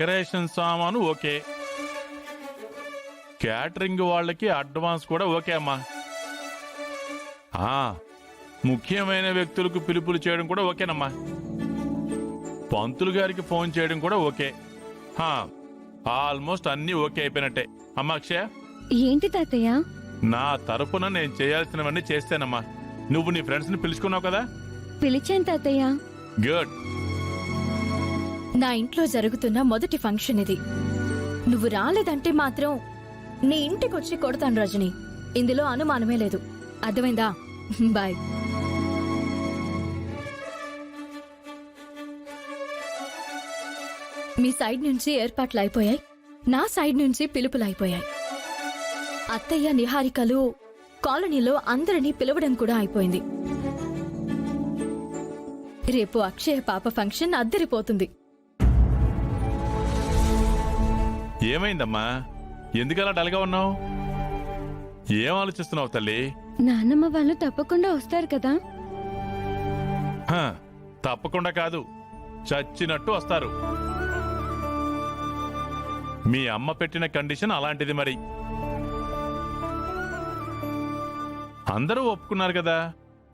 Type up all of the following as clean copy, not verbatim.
Decoration సామాను okay, catering వాళ్ళకి advance కూడా ఓకే అమ్మా. ముఖ్యమైన వ్యక్తులకు పిలుపులు చేయడం కూడా ఓకేనమ్మా. పంతులు గారికి ఫోన్ చేయడం కూడా ఓకే. ఆల్మోస్ట్ అన్నీ ఓకే అయిపోయినట్టే. అమ్మా అక్షయ, ఏంటి తాతయ్య? నా తరపున నేను చేయాల్సినవన్నీ చేస్తానమ్మా. నువ్వు నీ ఫ్రెండ్స్ ని పిలుచుకున్నావు కదా? పిలిచాను తాతయ్య. గుడ్. నా ఇంట్లో జరుగుతున్న మొదటి ఫంక్షన్ ఇది. నువ్వు రాలేదంటే మాత్రం నీ ఇంటికొచ్చి కొడతాను రజని. ఇందులో అనుమానమే లేదు. అర్థమైందా? బాయ్. మీ సైడ్ నుంచి ఏర్పాట్లు అయిపోయాయి, నా సైడ్ నుంచి పిలుపులు అయిపోయాయి. అత్తయ్య నిహారికలు కాలనీలో అందరినీ పిలవడం కూడా అయిపోయింది. రేపు అక్షయ పాప ఫంక్షన్ అద్దరిపోతుంది. ఏమైందమ్మా? ఎందుకలా డల్గా ఉన్నావు? ఏం ఆలోచిస్తున్నావు తల్లి? నాన్నమ్మ వాళ్ళు తప్పకుండా వస్తారు కదా? తప్పకుండా కాదు, చచ్చినట్టు వస్తారు. మీ అమ్మ పెట్టిన కండిషన్ అలాంటిది. మరి అందరూ ఒప్పుకున్నారు కదా,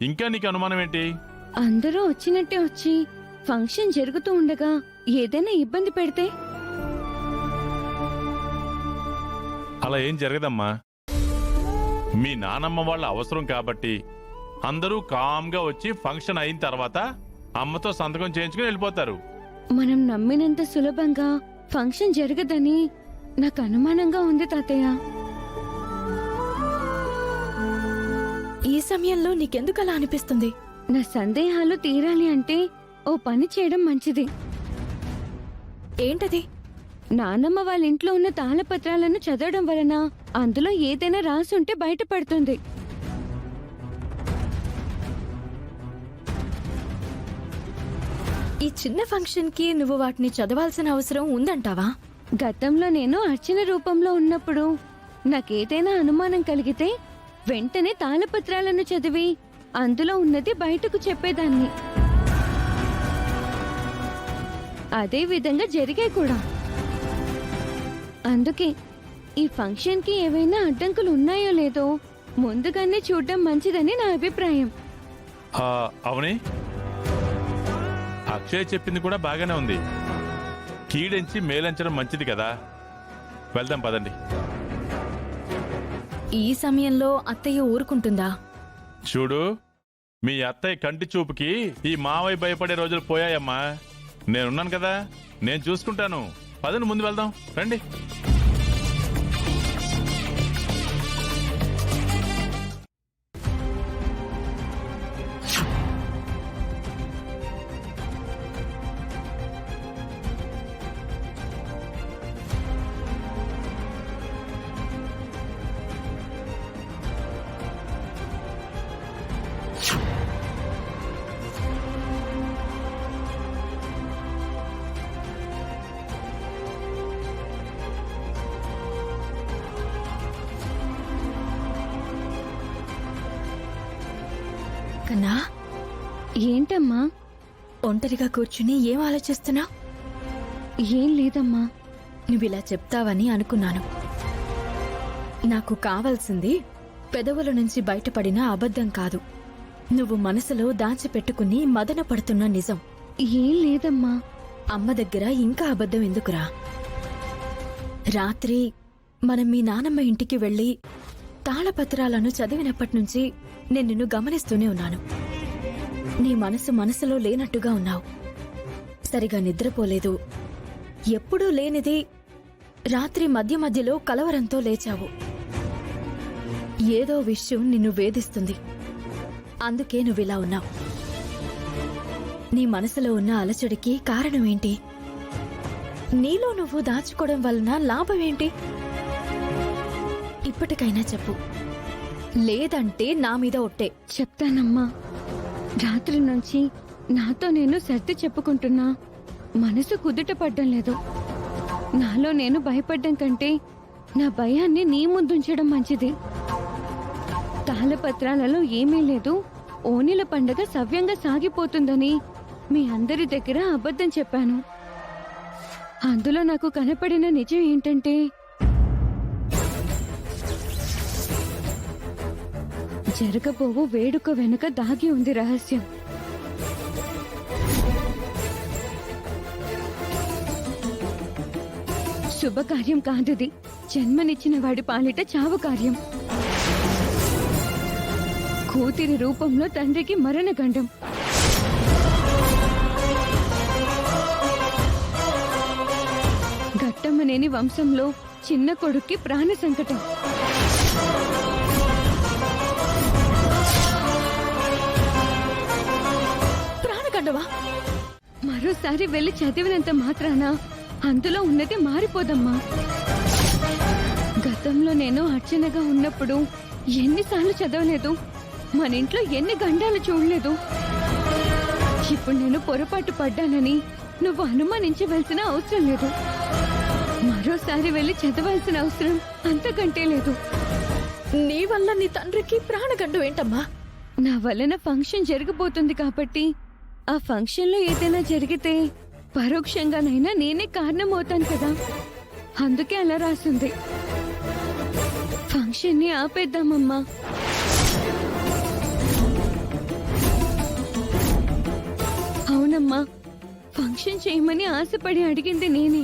ఇంకా నీకు అనుమానం ఏంటి? అందరూ వచ్చినట్టే వచ్చి ఫంక్షన్ జరుగుతూ ఉండగా ఏదైనా ఇబ్బంది పెడితే? అలా ఏం జరగదమ్మా. మీ నానమ్మ వాళ్ళ అవసరం కాబట్టి అందరూ కామ్గా వచ్చి ఫంక్షన్ అయిన తర్వాత అమ్మతో సంతకం చేయించుకుని వెళ్ళిపోతారు. మనం నమ్మినంత సులభంగా ఫంక్షన్ జరగదని నాకు అనుమానంగా ఉంది తాతయ్య. ఈ సమయంలో నీకెందుకు అలా అనిపిస్తుంది? నా సందేహాలు తీరాలి అంటే ఓ పని చేయడం మంచిది. ఏంటది? నానమ్మ వాళ్ళ ఇంట్లో ఉన్న తాళపత్రాలను చదవడం వలన అందులో ఏదైనా రాసుంటే బయటపడుతుంది. ఈ చిన్న ఫంక్షన్ కి నువ్వు వాటిని చదవాల్సిన అవసరం ఉందంటావా? గతంలో నేను అర్చన రూపంలో ఉన్నప్పుడు నాకేదైనా అనుమానం కలిగితే వెంటనే తాళపత్రాలను చదివి అందులో ఉన్నది బయటకు చెప్పేదాన్ని. అదే విధంగా జరిగాయి కూడా. అందుకే ఈ ఫంక్షన్ కి ఏవైనా అడ్డంకులు ఉన్నాయో లేదో ముందుగానే చూడడం మంచిదని నా అభిప్రాయం. అవునే, అక్షయ్ చెప్పింది కూడా బాగానే ఉంది. కీడెంచి మేలంచడం మంచిది కదా. వెళ్దాం పదండి. ఈ సమయంలో అత్తయ్య ఊరుకుంటుందా? చూడు, మీ అత్తయ్య కంటి చూపుకి ఈ మావయ్య భయపడే రోజులు పోయాయమ్మా. నేనున్నాను కదా, నేను చూసుకుంటాను. పదండి, ముందు వెళ్దాం, రండి. కన్నా, ఏంటమ్మా ఒంటరిగా కూర్చుని ఏం ఆలోచిస్తున్నా? ఏం లేదమ్మా. నువ్విలా చెప్తావని అనుకున్నాను. నాకు కావాల్సింది పెదవుల నుంచి బయటపడిన అబద్ధం కాదు, నువ్వు మనసులో దాచిపెట్టుకుని మదన పడుతున్న నిజం. ఏం లేదమ్మా. అమ్మ దగ్గర ఇంకా అబద్ధం ఎందుకురా? రాత్రి మనం మీ నానమ్మ ఇంటికి వెళ్లి తాళపత్రాలను చదివినప్పటినుంచి నేను నిన్ను గమనిస్తూనే ఉన్నాను. నీ మనసులో లేనట్టుగా ఉన్నావు. సరిగా నిద్రపోలేదు. ఎప్పుడూ లేనిది రాత్రి మధ్యలో కలవరంతో లేచావు. ఏదో విషయం నిన్ను వేధిస్తుంది. అందుకే నువ్విలా ఉన్నావు. నీ మనసులో ఉన్న అలచడికి కారణమేంటి? నీలో నువ్వు దాచుకోవడం వలన లాభమేంటి? ఇప్పటికైనా చెప్పు, లేదంటే నా మీద ఒట్టే. చెప్తానమ్మా. రాత్రి నుంచి నాతో నేను సర్ది చెప్పుకుంటున్నా మనసు కుదుట పడ్డం లేదు. నాలో నేను భయపడ్డం కంటే నా భయాన్ని నీ ముందుంచడం మంచిది. తాళపత్రాలలో ఏమీ లేదు, ఓనిల పండగ సవ్యంగా సాగిపోతుందని మీ అందరి దగ్గర అబద్ధం చెప్పాను. అందులో నాకు కనపడిన నిజం ఏంటంటే జరగబోవు వేడుక వెనుక దాగి ఉంది రహస్యం. శుభకార్యం కాదది, జన్మనిచ్చిన వాడి పాలిట చావు కార్యం. కూతురి రూపంలో తండ్రికి మరణగండం. ఘట్టమ్మనేని వంశంలో చిన్న కొడుక్కి ప్రాణ సంకటం. ప్రాణగండవా? మరోసారి వెళ్లి చదివినంత మాత్రాన అందులో ఉన్నది మారిపోదమ్మా. గతంలో నేను అర్చనగా ఉన్నప్పుడు ఎన్నిసార్లు చదవలేదు, మన ఇంట్లో ఎన్ని గండాలు చూడలేదు. ఇప్పుడు నేను పొరపాటు పడ్డానని నువ్వు అనుమానించవలసిన అవసరం లేదు. మరోసారి వెళ్లి చదవాల్సిన అవసరం అంతకంటే లేదు. నీ వల్ల నీ తండ్రికి ప్రాణగండం ఏంటమ్మా? నా వలన ఫంక్షన్ జరగబోతుంది కాబట్టి ఆ ఫంక్షన్ లో ఏదైనా జరిగితే పరోక్షంగానైనా నేనే కారణమవుతాను కదా, అందుకే అలా రాసింది. ఫంక్షన్ ని ఆపేద్దామమ్మా. అవునమ్మా, ఫంక్షన్ చేయమని ఆశపడి అడిగింది నేనే,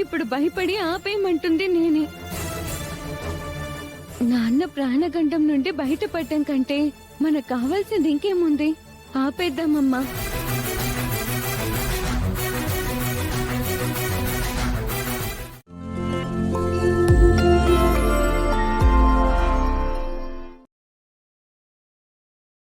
ఇప్పుడు భయపడి ఆపేయమంటుంది నేనే. నాన్న ప్రాణగండం నుండి బయటపడటం కంటే మనకు కావాల్సింది ఇంకేముంది? ఆపేద్దామమ్మా.